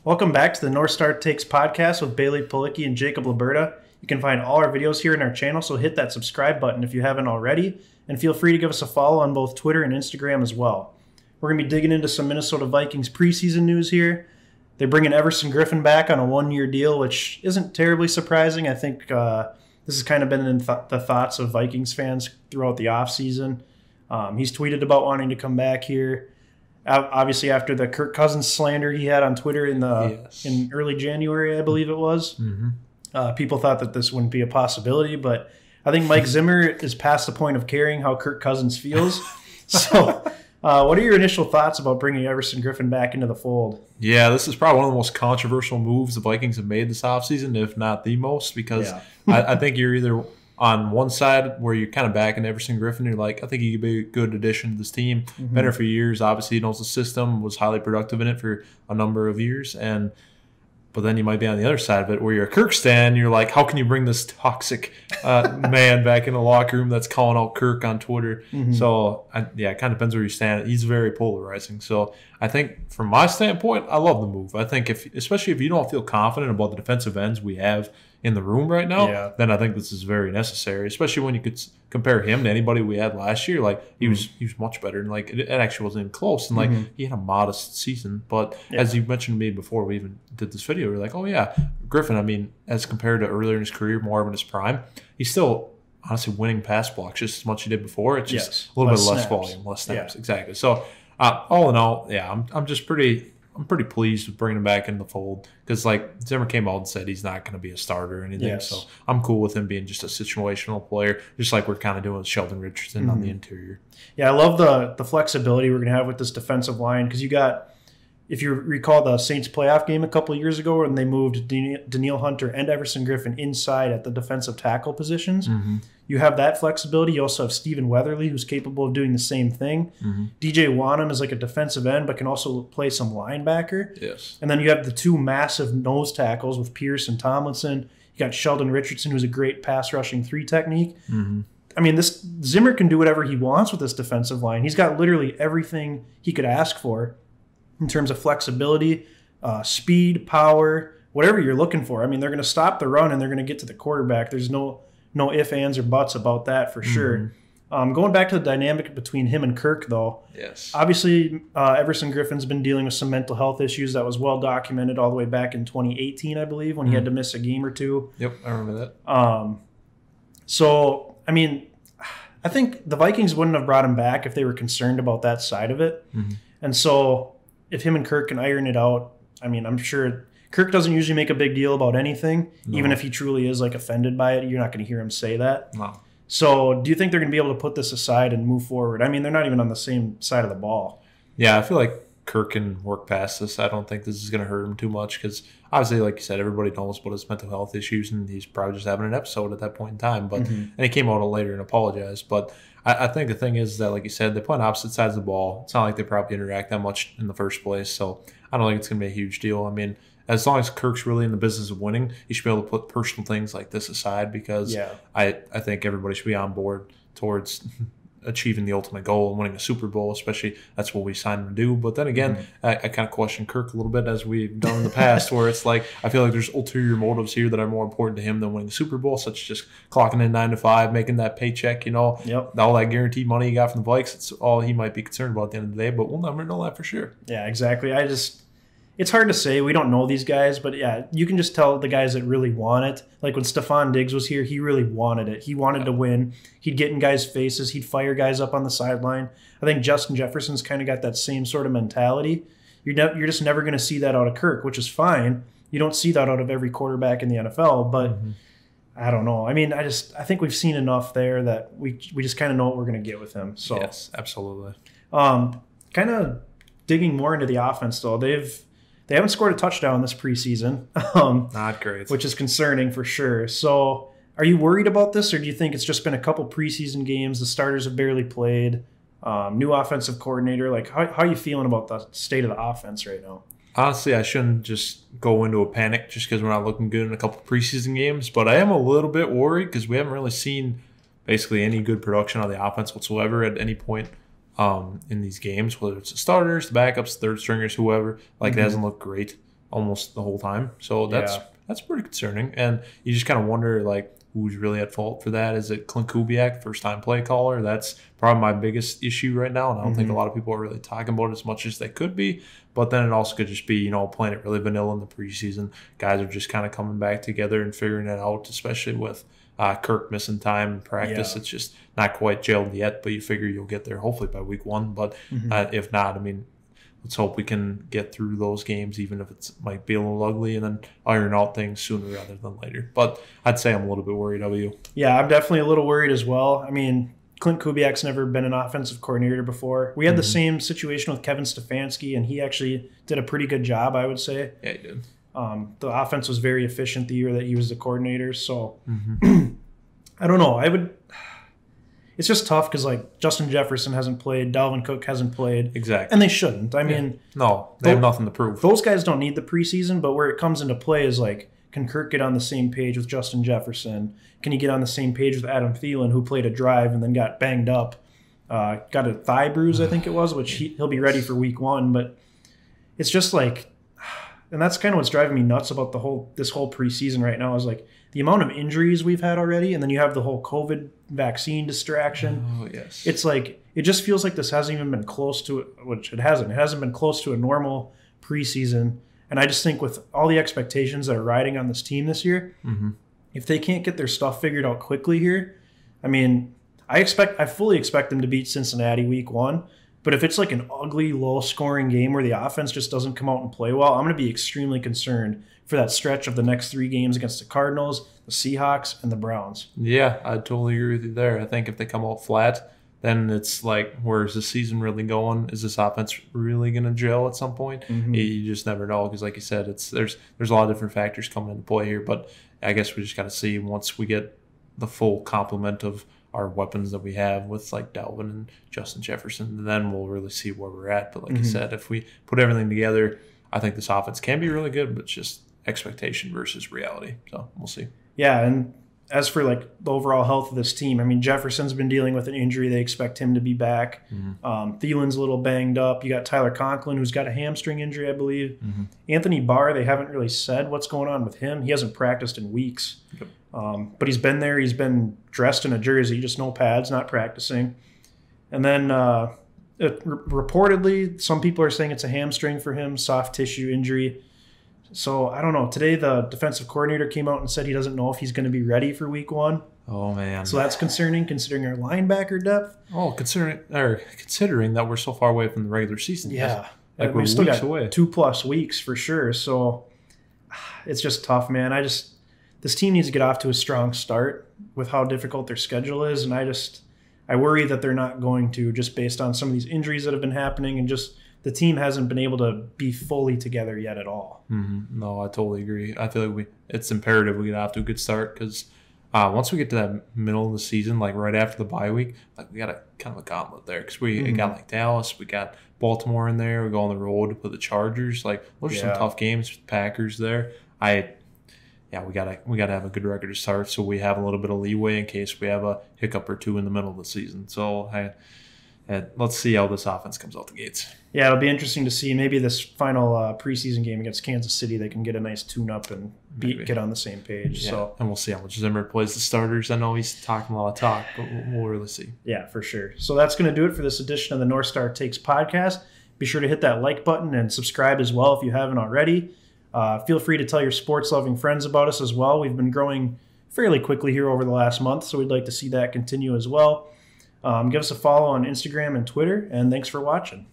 Welcome back to the North Star Takes podcast with Bailey Policki and Jacob Liberta. You can find all our videos here in our channel, so hit that subscribe button if you haven't already, and feel free to give us a follow on both Twitter and Instagram as well. We're going to be digging into some Minnesota Vikings preseason news here. They're bringing Everson Griffen back on a one-year deal, which isn't terribly surprising. I think this has kind of been in the thoughts of Vikings fans throughout the offseason. He's tweeted about wanting to come back here. Obviously, after the Kirk Cousins slander he had on Twitter in early January, I believe it was, people thought that this wouldn't be a possibility. But I think Mike Zimmer is past the point of caring how Kirk Cousins feels. So what are your initial thoughts about bringing Everson Griffen back into the fold? Yeah, this is probably one of the most controversial moves the Vikings have made this offseason, if not the most, because I think you're either on one side where you're kind of backing Everson Griffen, you're like, I think he could be a good addition to this team. Been here for years. Obviously, he knows the system, was highly productive in it for a number of years. But then you might be on the other side of it where you're a Kirk stan. You're like, how can you bring this toxic man back in the locker room that's calling out Kirk on Twitter? So, it kind of depends where you stand. He's very polarizing. So, I think from my standpoint, I love the move. I think especially if you don't feel confident about the defensive ends we have in the room right now, then I think this is very necessary, especially when you could compare him to anybody we had last year. Like, he was much better, and like it actually wasn't even close. And like he had a modest season, but as you mentioned to me before we even did this video, we were like, oh yeah, Griffen, I mean, as compared to earlier in his career, more of in his prime, he's still honestly winning pass blocks just as much as he did before. It's just a little bit less volume, less snaps. Exactly. So all in all, I'm just pretty pleased with bringing him back in the fold, because like Zimmer came out and said he's not going to be a starter or anything. So I'm cool with him being just a situational player, just like we're kind of doing with Sheldon Richardson on the interior. Yeah, I love the flexibility we're going to have with this defensive line, because you got, if you recall the Saints playoff game a couple of years ago when they moved Danielle Hunter and Everson Griffen inside at the defensive tackle positions, you have that flexibility. You also have Stephen Weatherly, who's capable of doing the same thing. DJ Wanham is like a defensive end, but can also play some linebacker. Yes. And then you have the two massive nose tackles with Pierce and Tomlinson. You got Sheldon Richardson, who's a great pass rushing 3 technique. I mean, this Zimmer can do whatever he wants with this defensive line. He's got literally everything he could ask for in terms of flexibility, speed, power, whatever you're looking for. I mean, they're going to stop the run and they're going to get to the quarterback. There's no ifs, ands, or buts about that for sure. Going back to the dynamic between him and Kirk, though. Yes. Obviously, Everson Griffen's been dealing with some mental health issues that was well documented all the way back in 2018, I believe, when he had to miss a game or two. Yep, I remember that. So, I mean, I think the Vikings wouldn't have brought him back if they were concerned about that side of it. And so if him and Kirk can iron it out, I mean, I'm sure Kirk doesn't usually make a big deal about anything. Even if he truly is like offended by it, you're not going to hear him say that. No. So do you think they're going to be able to put this aside and move forward? I mean, they're not even on the same side of the ball. Yeah, I feel like Kirk can work past this. I don't think this is going to hurt him too much, because obviously, like you said, everybody knows about his mental health issues, and he's probably just having an episode at that point in time. But and he came out later and apologized. But I think the thing is that, like you said, they play on opposite sides of the ball. It's not like they probably interact that much in the first place. So I don't think it's going to be a huge deal. I mean, as long as Kirk's really in the business of winning, he should be able to put personal things like this aside, because I think everybody should be on board towards achieving the ultimate goal and winning a Super Bowl, especially that's what we signed him to do. But then again, I kind of question Kirk a little bit, as we've done in the past, where it's like I feel like there's ulterior motives here that are more important to him than winning the Super Bowl, such as just clocking in 9 to 5, making that paycheck, all that guaranteed money he got from the Vikes. It's all he might be concerned about at the end of the day, but we'll never know that for sure. Yeah, exactly. It's hard to say. We don't know these guys, but yeah, you can just tell the guys that really want it. Like when Stephon Diggs was here, he really wanted it. He wanted to win. He'd get in guys' faces. He'd fire guys up on the sideline. I think Justin Jefferson's kind of got that same sort of mentality. You're just never going to see that out of Kirk, which is fine. You don't see that out of every quarterback in the NFL, but I don't know. I mean, I think we've seen enough there that we just kind of know what we're going to get with him. So yes, absolutely. Kind of digging more into the offense, though. They haven't scored a touchdown this preseason. Not great. Which is concerning for sure. So are you worried about this, or do you think it's just been a couple preseason games? The starters have barely played. New offensive coordinator. Like, how are you feeling about the state of the offense right now? Honestly, I shouldn't just go into a panic just because we're not looking good in a couple preseason games. But I am a little bit worried because we haven't really seen basically any good production on the offense whatsoever at any point in these games, whether it's the starters, the backups, third stringers, whoever. Like, it hasn't looked great. almost the whole time. So that's pretty concerning. And you just kind of wonder, like, who's really at fault for that? Is it Clint Kubiak, first-time play caller? That's probably my biggest issue right now, and I don't think a lot of people are really talking about it as much as they could be. But then it also could just be, playing it really vanilla in the preseason. Guys are just kind of coming back together and figuring it out, especially with Kirk missing time in practice. It's just not quite gelled yet, but you figure you'll get there hopefully by week 1. But if not, let's hope we can get through those games, even if it might be a little ugly, and then iron out things sooner rather than later. But I'd say I'm a little bit worried. How about you? Yeah, I'm definitely a little worried as well. Clint Kubiak's never been an offensive coordinator before. We had the same situation with Kevin Stefanski, and he actually did a pretty good job, I would say. Yeah, he did. The offense was very efficient the year that he was the coordinator. So I don't know. It's just tough because, like, Justin Jefferson hasn't played, Dalvin Cook hasn't played. Exactly. And they shouldn't. No, they have nothing to prove. Those guys don't need the preseason, but where it comes into play is, like, can Kirk get on the same page with Justin Jefferson? Can he get on the same page with Adam Thielen, who played a drive and then got banged up? Got a thigh bruise, I think it was, which he'll be ready for week 1. But it's just like, and that's kind of what's driving me nuts about this whole preseason right now is, like, the amount of injuries we've had already, and then you have the whole COVID vaccine distraction. Oh, yes. It's like, it just feels like this hasn't even been close to it, which it hasn't. It hasn't been close to a normal preseason. And I just think with all the expectations that are riding on this team this year, if they can't get their stuff figured out quickly here, I fully expect them to beat Cincinnati week 1. But if it's like an ugly, low-scoring game where the offense just doesn't come out and play well, I'm going to be extremely concerned for that stretch of the next 3 games against the Cardinals, the Seahawks, and the Browns. Yeah, I totally agree with you there. I think if they come out flat, then it's like, where's the season really going? Is this offense really going to gel at some point? You just never know because, like you said, there's a lot of different factors coming into play here. But I guess we just got to see once we get the full complement of our weapons that we have with, like, Dalvin and Justin Jefferson, then we'll really see where we're at. But like you said, if we put everything together, I think this offense can be really good, but it's just expectation versus reality. So we'll see. Yeah, and as for, like, the overall health of this team, Jefferson's been dealing with an injury. They expect him to be back. Thielen's a little banged up. You got Tyler Conklin, who's got a hamstring injury, I believe. Anthony Barr, they haven't really said what's going on with him. He hasn't practiced in weeks. But he's been there. He's been dressed in a jersey, just no pads, not practicing. And then reportedly, some people are saying it's a hamstring for him, soft tissue injury. So I don't know. Today, the defensive coordinator came out and said he doesn't know if he's going to be ready for week 1. Oh, man. So that's concerning, considering our linebacker depth. Oh, considering that we're so far away from the regular season. Yeah. Like, we're still got away. 2+ weeks for sure. So it's just tough, man. This team needs to get off to a strong start with how difficult their schedule is. And I worry that they're not going to, just based on some of these injuries that have been happening, and just the team hasn't been able to be fully together yet at all. No, I totally agree. I feel like it's imperative we get off to a good start because once we get to that middle of the season, like right after the bye week, like we got a kind of a gauntlet there because we got like Dallas, we got Baltimore in there, we go on the road with the Chargers. Like those are some tough games with the Packers there. We gotta have a good record to start, so we have a little bit of leeway in case we have a hiccup or 2 in the middle of the season. So let's see how this offense comes out the gates. Yeah, it'll be interesting to see. Maybe this final preseason game against Kansas City, they can get a nice tune-up and get on the same page. Yeah. So, and we'll see how much Zimmer plays the starters. I know he's talking a lot of talk, but we'll really see. Yeah, for sure. So that's going to do it for this edition of the North Star Takes podcast. Be sure to hit that like button and subscribe as well if you haven't already. Feel free to tell your sports-loving friends about us as well. We've been growing fairly quickly here over the last month, so we'd like to see that continue as well. Give us a follow on Instagram and Twitter, and thanks for watching.